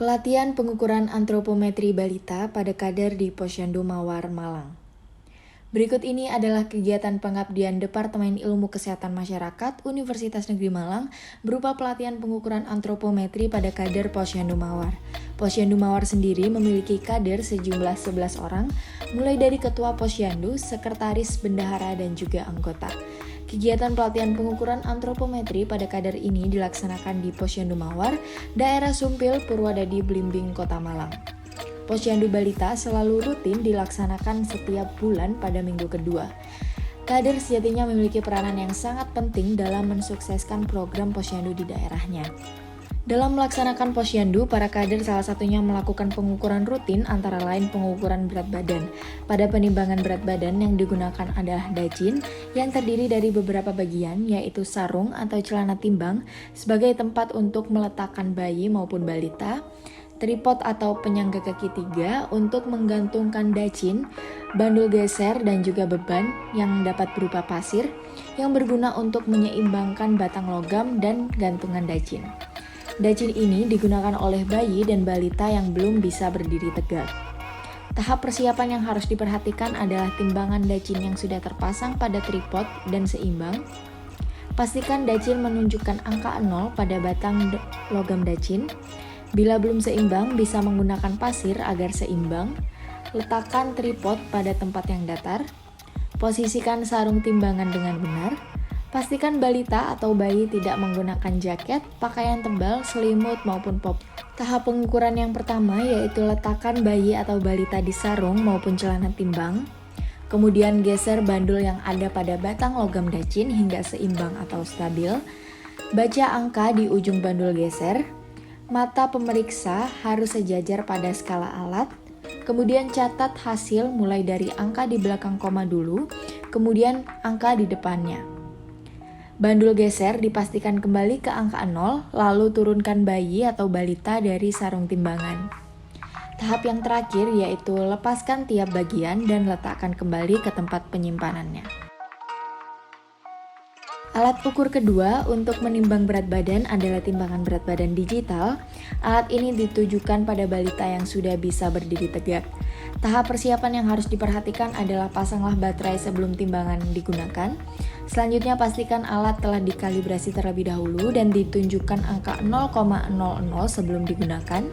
Pelatihan pengukuran antropometri balita pada kader di Posyandu Mawar, Malang. Berikut ini adalah kegiatan pengabdian Departemen Ilmu Kesehatan Masyarakat Universitas Negeri Malang berupa pelatihan pengukuran antropometri pada kader Posyandu Mawar. Posyandu Mawar sendiri memiliki kader sejumlah 11 orang, mulai dari ketua Posyandu, sekretaris, bendahara, dan juga anggota. Kegiatan pelatihan pengukuran antropometri pada kader ini dilaksanakan di Posyandu Mawar, daerah Sumpil, Purwodadi, Blimbing, Kota Malang. Posyandu Balita selalu rutin dilaksanakan setiap bulan pada minggu kedua. Kader sejatinya memiliki peranan yang sangat penting dalam mensukseskan program posyandu di daerahnya. Dalam melaksanakan posyandu, para kader salah satunya melakukan pengukuran rutin antara lain pengukuran berat badan. Pada penimbangan berat badan yang digunakan adalah dacin yang terdiri dari beberapa bagian, yaitu sarung atau celana timbang sebagai tempat untuk meletakkan bayi maupun balita, tripod atau penyangga kaki 3 untuk menggantungkan dacin, bandul geser dan juga beban yang dapat berupa pasir yang berguna untuk menyeimbangkan batang logam dan gantungan dacin. Dacin ini digunakan oleh bayi dan balita yang belum bisa berdiri tegak. Tahap persiapan yang harus diperhatikan adalah timbangan dacin yang sudah terpasang pada tripod dan seimbang. Pastikan dacin menunjukkan angka 0 pada batang logam dacin. Bila belum seimbang, bisa menggunakan pasir agar seimbang. Letakkan tripod pada tempat yang datar. Posisikan sarung timbangan dengan benar. Pastikan balita atau bayi tidak menggunakan jaket, pakaian tebal, selimut, maupun pop. Tahap pengukuran yang pertama yaitu letakkan bayi atau balita di sarung maupun celana timbang. Kemudian geser bandul yang ada pada batang logam dacin hingga seimbang atau stabil. Baca angka di ujung bandul geser. Mata pemeriksa harus sejajar pada skala alat. Kemudian catat hasil mulai dari angka di belakang koma dulu, kemudian angka di depannya. Bandul geser dipastikan kembali ke angka 0, lalu turunkan bayi atau balita dari sarung timbangan. Tahap yang terakhir yaitu lepaskan tiap bagian dan letakkan kembali ke tempat penyimpanannya. Alat ukur kedua untuk menimbang berat badan adalah timbangan berat badan digital. Alat ini ditujukan pada balita yang sudah bisa berdiri tegak. Tahap persiapan yang harus diperhatikan adalah pasanglah baterai sebelum timbangan digunakan. Selanjutnya pastikan alat telah dikalibrasi terlebih dahulu dan ditunjukkan angka 0,00 sebelum digunakan.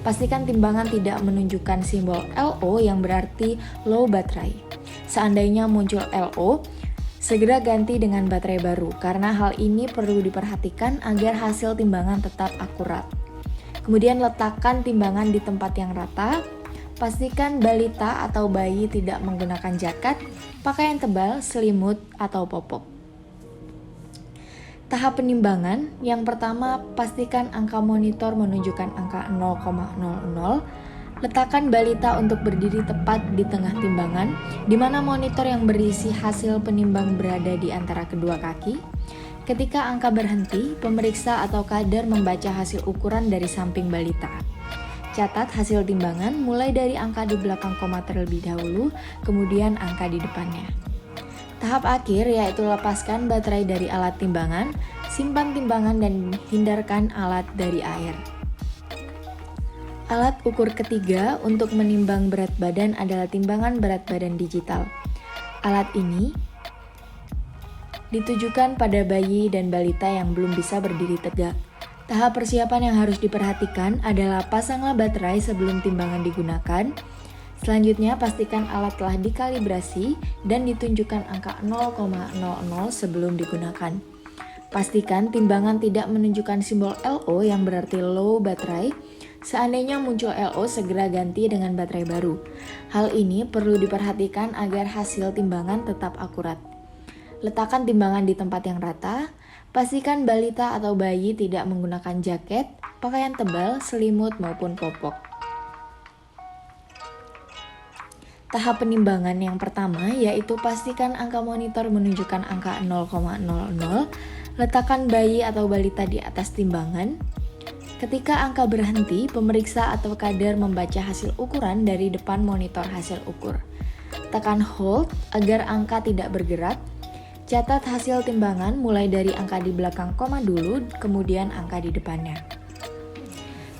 Pastikan timbangan tidak menunjukkan simbol LO yang berarti low baterai. Seandainya muncul LO, segera ganti dengan baterai baru karena hal ini perlu diperhatikan agar hasil timbangan tetap akurat. Kemudian letakkan timbangan di tempat yang rata. Pastikan balita atau bayi tidak menggunakan jaket, pakaian tebal, selimut, atau popok. Tahap penimbangan, yang pertama pastikan angka monitor menunjukkan angka 0,00. Letakkan balita untuk berdiri tepat di tengah timbangan, di mana monitor yang berisi hasil penimbang berada di antara kedua kaki. Ketika angka berhenti, pemeriksa atau kader membaca hasil ukuran dari samping balita. Catat hasil timbangan mulai dari angka di belakang koma terlebih dahulu, kemudian angka di depannya. Tahap akhir yaitu lepaskan baterai dari alat timbangan, simpan timbangan dan hindarkan alat dari air. Alat ukur ketiga untuk menimbang berat badan adalah timbangan berat badan digital. Alat ini ditujukan pada bayi dan balita yang belum bisa berdiri tegak. Tahap persiapan yang harus diperhatikan adalah pasanglah baterai sebelum timbangan digunakan. Selanjutnya pastikan alat telah dikalibrasi dan ditunjukkan angka 0,00 sebelum digunakan. Pastikan timbangan tidak menunjukkan simbol LO yang berarti low baterai. Seandainya muncul LO, segera ganti dengan baterai baru. Hal ini perlu diperhatikan agar hasil timbangan tetap akurat. Letakkan timbangan di tempat yang rata. Pastikan balita atau bayi tidak menggunakan jaket, pakaian tebal, selimut, maupun popok. Tahap penimbangan yang pertama yaitu pastikan angka monitor menunjukkan angka 0,00. Letakkan bayi atau balita di atas timbangan. Ketika angka berhenti, pemeriksa atau kader membaca hasil ukuran dari depan monitor hasil ukur. Tekan hold agar angka tidak bergerak. Catat hasil timbangan mulai dari angka di belakang koma dulu, kemudian angka di depannya.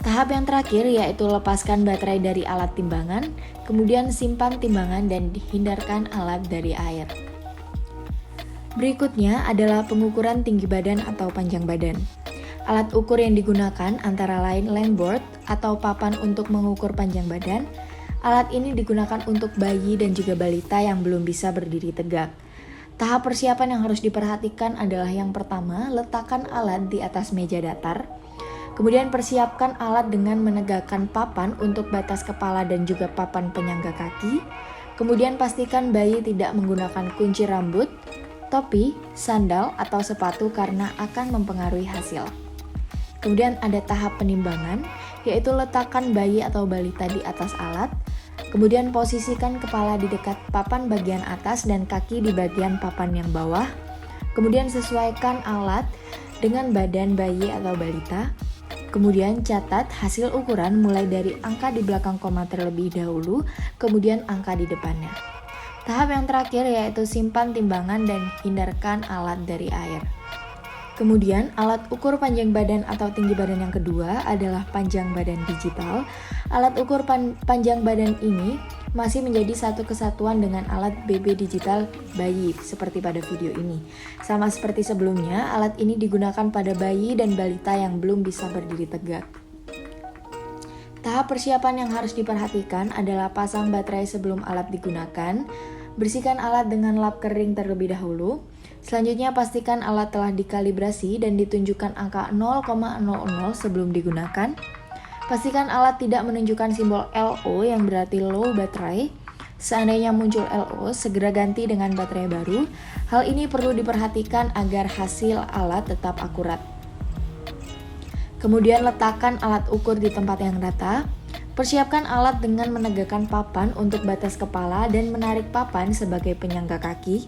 Tahap yang terakhir yaitu lepaskan baterai dari alat timbangan, kemudian simpan timbangan dan hindarkan alat dari air. Berikutnya adalah pengukuran tinggi badan atau panjang badan. Alat ukur yang digunakan antara lain landboard atau papan untuk mengukur panjang badan. Alat ini digunakan untuk bayi dan juga balita yang belum bisa berdiri tegak. Tahap persiapan yang harus diperhatikan adalah yang pertama, letakkan alat di atas meja datar. Kemudian persiapkan alat dengan menegakkan papan untuk batas kepala dan juga papan penyangga kaki. Kemudian pastikan bayi tidak menggunakan kunci rambut, topi, sandal, atau sepatu karena akan mempengaruhi hasil. Kemudian ada tahap penimbangan, yaitu letakkan bayi atau balita di atas alat. Kemudian posisikan kepala di dekat papan bagian atas dan kaki di bagian papan yang bawah. Kemudian sesuaikan alat dengan badan bayi atau balita. Kemudian catat hasil ukuran mulai dari angka di belakang koma terlebih dahulu, kemudian angka di depannya. Tahap yang terakhir yaitu simpan timbangan dan hindarkan alat dari air. Kemudian alat ukur panjang badan atau tinggi badan yang kedua adalah panjang badan digital. Alat ukur panjang badan ini masih menjadi satu kesatuan dengan alat BB digital bayi seperti pada video ini. Sama seperti sebelumnya, alat ini digunakan pada bayi dan balita yang belum bisa berdiri tegak. Tahap persiapan yang harus diperhatikan adalah pasang baterai sebelum alat digunakan. Bersihkan alat dengan lap kering terlebih dahulu. Selanjutnya pastikan alat telah dikalibrasi dan ditunjukkan angka 0,00 sebelum digunakan. Pastikan alat tidak menunjukkan simbol LO yang berarti low baterai. Seandainya muncul LO, segera ganti dengan baterai baru. Hal ini perlu diperhatikan agar hasil alat tetap akurat. Kemudian letakkan alat ukur di tempat yang rata. Persiapkan alat dengan menegakkan papan untuk batas kepala dan menarik papan sebagai penyangga kaki.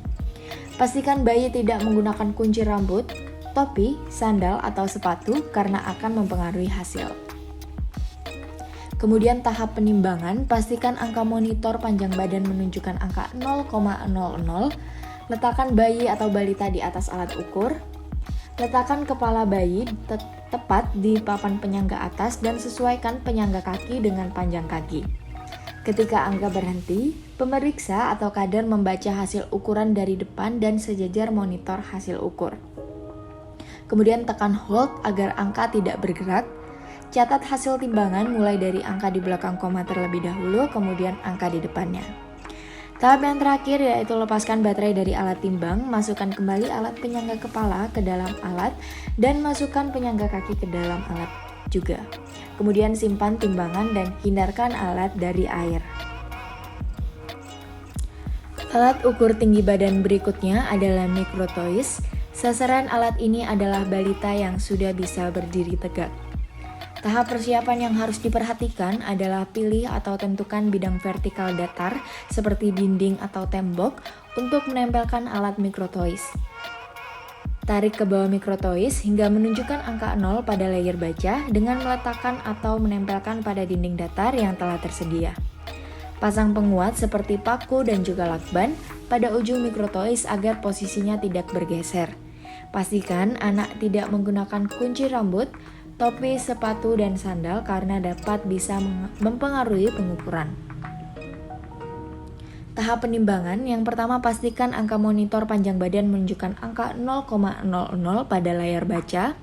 Pastikan bayi tidak menggunakan kunci rambut, topi, sandal, atau sepatu karena akan mempengaruhi hasil. Kemudian tahap penimbangan, pastikan angka monitor panjang badan menunjukkan angka 0,00. Letakkan bayi atau balita di atas alat ukur. Letakkan kepala bayi tepat di papan penyangga atas dan sesuaikan penyangga kaki dengan panjang kaki. Ketika angka berhenti, pemeriksa atau kadar membaca hasil ukuran dari depan dan sejajar monitor hasil ukur. Kemudian tekan hold agar angka tidak bergerak. Catat hasil timbangan mulai dari angka di belakang koma terlebih dahulu, kemudian angka di depannya. Tahap yang terakhir yaitu lepaskan baterai dari alat timbang, masukkan kembali alat penyangga kepala ke dalam alat, dan masukkan penyangga kaki ke dalam alat juga. Kemudian simpan timbangan dan hindarkan alat dari air. Alat ukur tinggi badan berikutnya adalah microtoys. Sasaran alat ini adalah balita yang sudah bisa berdiri tegak. Tahap persiapan yang harus diperhatikan adalah pilih atau tentukan bidang vertikal datar seperti dinding atau tembok untuk menempelkan alat microtoys. Tarik ke bawah microtoys hingga menunjukkan angka 0 pada layer baca dengan meletakkan atau menempelkan pada dinding datar yang telah tersedia. Pasang penguat seperti paku dan juga lakban pada ujung microtoys agar posisinya tidak bergeser. Pastikan anak tidak menggunakan kunci rambut, topi, sepatu, dan sandal karena dapat bisa mempengaruhi pengukuran. Tahap penimbangan, yang pertama pastikan angka monitor panjang badan menunjukkan angka 0,00 pada layar baca.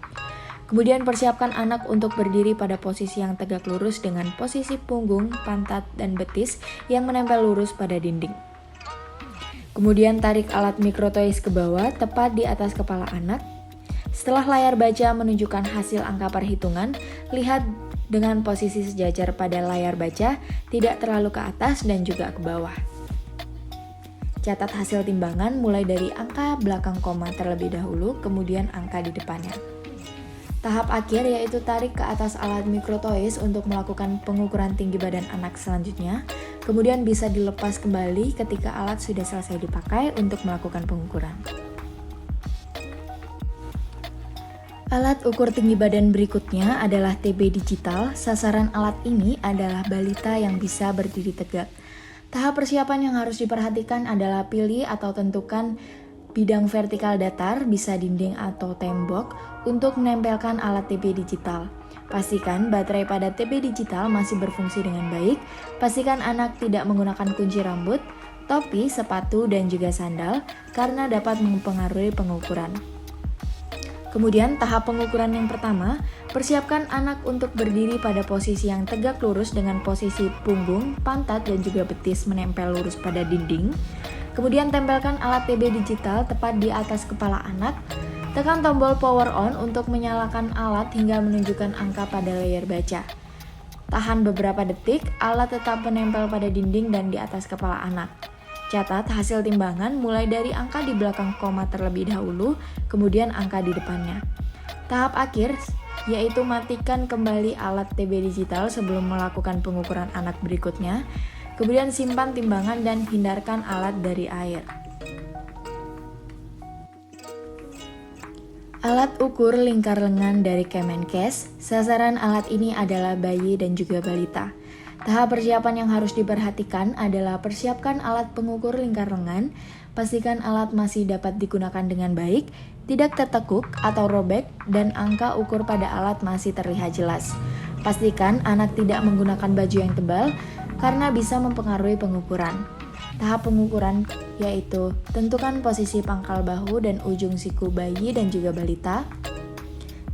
Kemudian persiapkan anak untuk berdiri pada posisi yang tegak lurus dengan posisi punggung, pantat, dan betis yang menempel lurus pada dinding. Kemudian tarik alat microtoys ke bawah tepat di atas kepala anak. Setelah layar baca menunjukkan hasil angka perhitungan, lihat dengan posisi sejajar pada layar baca, tidak terlalu ke atas dan juga ke bawah. Catat hasil timbangan mulai dari angka belakang koma terlebih dahulu, kemudian angka di depannya. Tahap akhir yaitu tarik ke atas alat microtoys untuk melakukan pengukuran tinggi badan anak selanjutnya, kemudian bisa dilepas kembali ketika alat sudah selesai dipakai untuk melakukan pengukuran. Alat ukur tinggi badan berikutnya adalah TB digital. Sasaran alat ini adalah balita yang bisa berdiri tegak. Tahap persiapan yang harus diperhatikan adalah pilih atau tentukan bidang vertikal datar, bisa dinding atau tembok, untuk menempelkan alat TB digital. Pastikan baterai pada TB digital masih berfungsi dengan baik. Pastikan anak tidak menggunakan kunci rambut, topi, sepatu, dan juga sandal karena dapat mempengaruhi pengukuran. Kemudian tahap pengukuran yang pertama, persiapkan anak untuk berdiri pada posisi yang tegak lurus dengan posisi punggung, pantat, dan juga betis menempel lurus pada dinding. Kemudian tempelkan alat TB digital tepat di atas kepala anak. Tekan tombol power on untuk menyalakan alat hingga menunjukkan angka pada layar baca. Tahan beberapa detik, alat tetap menempel pada dinding dan di atas kepala anak. Catat hasil timbangan mulai dari angka di belakang koma terlebih dahulu, kemudian angka di depannya. Tahap akhir yaitu matikan kembali alat TB digital sebelum melakukan pengukuran anak berikutnya. Kemudian simpan timbangan dan hindarkan alat dari air. Alat ukur lingkar lengan dari Kemenkes. Sasaran alat ini adalah bayi dan juga balita. Tahap persiapan yang harus diperhatikan adalah persiapkan alat pengukur lingkar lengan, pastikan alat masih dapat digunakan dengan baik, tidak tertekuk atau robek, dan angka ukur pada alat masih terlihat jelas. Pastikan anak tidak menggunakan baju yang tebal karena bisa mempengaruhi pengukuran. Tahap pengukuran yaitu tentukan posisi pangkal bahu dan ujung siku bayi dan juga balita.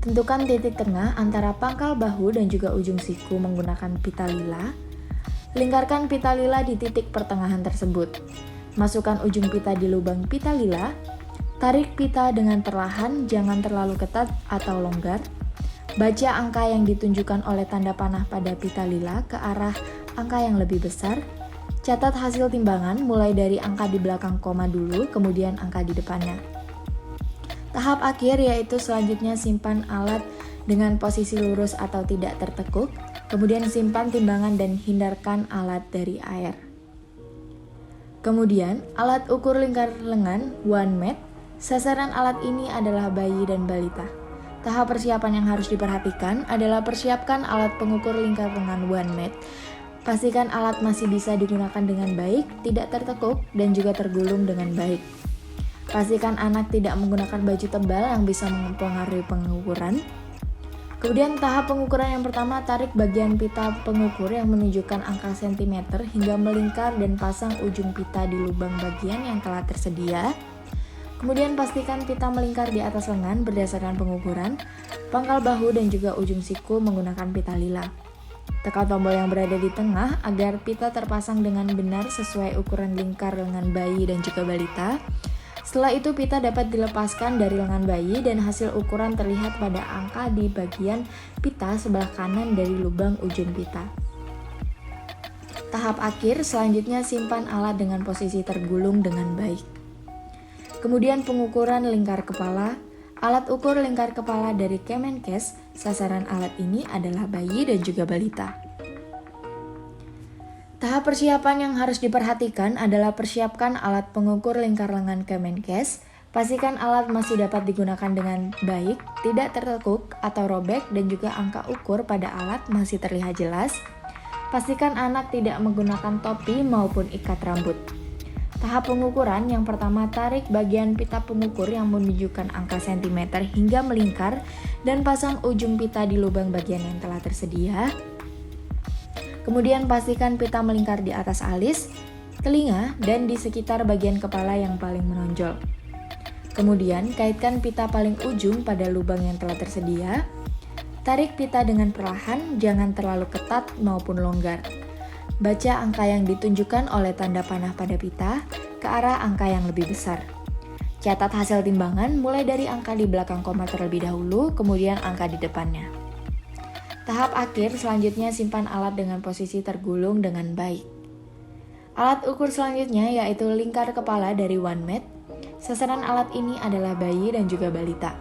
Tentukan titik tengah antara pangkal bahu dan juga ujung siku menggunakan pita lila. Lingkarkan pita lila di titik pertengahan tersebut. Masukkan ujung pita di lubang pita lila. Tarik pita dengan perlahan, jangan terlalu ketat atau longgar. Baca angka yang ditunjukkan oleh tanda panah pada pita lila ke arah angka yang lebih besar. Catat hasil timbangan mulai dari angka di belakang koma dulu, kemudian angka di depannya. Tahap akhir yaitu selanjutnya simpan alat dengan posisi lurus atau tidak tertekuk, kemudian simpan timbangan dan hindarkan alat dari air. Kemudian, alat ukur lingkar lengan One Med. Sasaran alat ini adalah bayi dan balita. Tahap persiapan yang harus diperhatikan adalah persiapkan alat pengukur lingkar lengan One Med. Pastikan alat masih bisa digunakan dengan baik, tidak tertekuk, dan juga tergulung dengan baik. Pastikan anak tidak menggunakan baju tebal yang bisa mempengaruhi pengukuran. Kemudian tahap pengukuran yang pertama, tarik bagian pita pengukur yang menunjukkan angka sentimeter hingga melingkar dan pasang ujung pita di lubang bagian yang telah tersedia. Kemudian pastikan pita melingkar di atas lengan berdasarkan pengukuran, pangkal bahu dan juga ujung siku menggunakan pita lila. Tekan tombol yang berada di tengah agar pita terpasang dengan benar sesuai ukuran lingkar lengan bayi dan juga balita. Setelah itu pita dapat dilepaskan dari lengan bayi dan hasil ukuran terlihat pada angka di bagian pita sebelah kanan dari lubang ujung pita. Tahap akhir selanjutnya simpan alat dengan posisi tergulung dengan baik. Kemudian pengukuran lingkar kepala. Alat ukur lingkar kepala dari Kemenkes, sasaran alat ini adalah bayi dan juga balita. Tahap persiapan yang harus diperhatikan adalah persiapkan alat pengukur lingkar lengan Kemenkes. Pastikan alat masih dapat digunakan dengan baik, tidak tertekuk atau robek, dan juga angka ukur pada alat masih terlihat jelas. Pastikan anak tidak menggunakan topi maupun ikat rambut. Tahap pengukuran yang pertama, tarik bagian pita pengukur yang menunjukkan angka sentimeter hingga melingkar dan pasang ujung pita di lubang bagian yang telah tersedia. Kemudian pastikan pita melingkar di atas alis, telinga, dan di sekitar bagian kepala yang paling menonjol. Kemudian kaitkan pita paling ujung pada lubang yang telah tersedia. Tarik pita dengan perlahan, jangan terlalu ketat maupun longgar. Baca angka yang ditunjukkan oleh tanda panah pada pita ke arah angka yang lebih besar. Catat hasil timbangan mulai dari angka di belakang koma terlebih dahulu, kemudian angka di depannya. Tahap akhir selanjutnya simpan alat dengan posisi tergulung dengan baik. Alat ukur selanjutnya yaitu lingkar kepala dari One Med. Sasaran alat ini adalah bayi dan juga balita.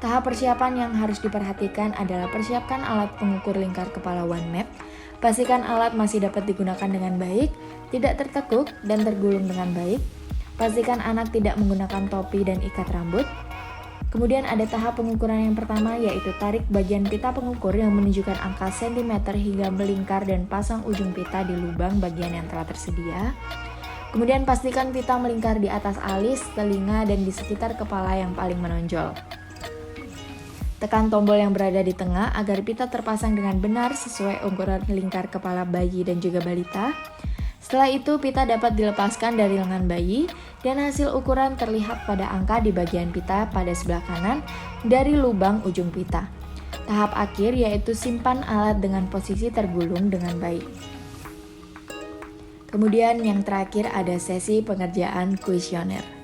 Tahap persiapan yang harus diperhatikan adalah persiapkan alat pengukur lingkar kepala One Med. Pastikan alat masih dapat digunakan dengan baik, tidak tertekuk dan tergulung dengan baik. Pastikan anak tidak menggunakan topi dan ikat rambut. Kemudian ada tahap pengukuran yang pertama yaitu tarik bagian pita pengukur yang menunjukkan angka sentimeter hingga melingkar dan pasang ujung pita di lubang bagian yang telah tersedia. Kemudian pastikan pita melingkar di atas alis, telinga, dan di sekitar kepala yang paling menonjol. Tekan tombol yang berada di tengah agar pita terpasang dengan benar sesuai ukuran lingkar kepala bayi dan juga balita. Setelah itu, pita dapat dilepaskan dari lengan bayi dan hasil ukuran terlihat pada angka di bagian pita pada sebelah kanan dari lubang ujung pita. Tahap akhir yaitu simpan alat dengan posisi tergulung dengan baik. Kemudian yang terakhir ada sesi pengerjaan kuesioner.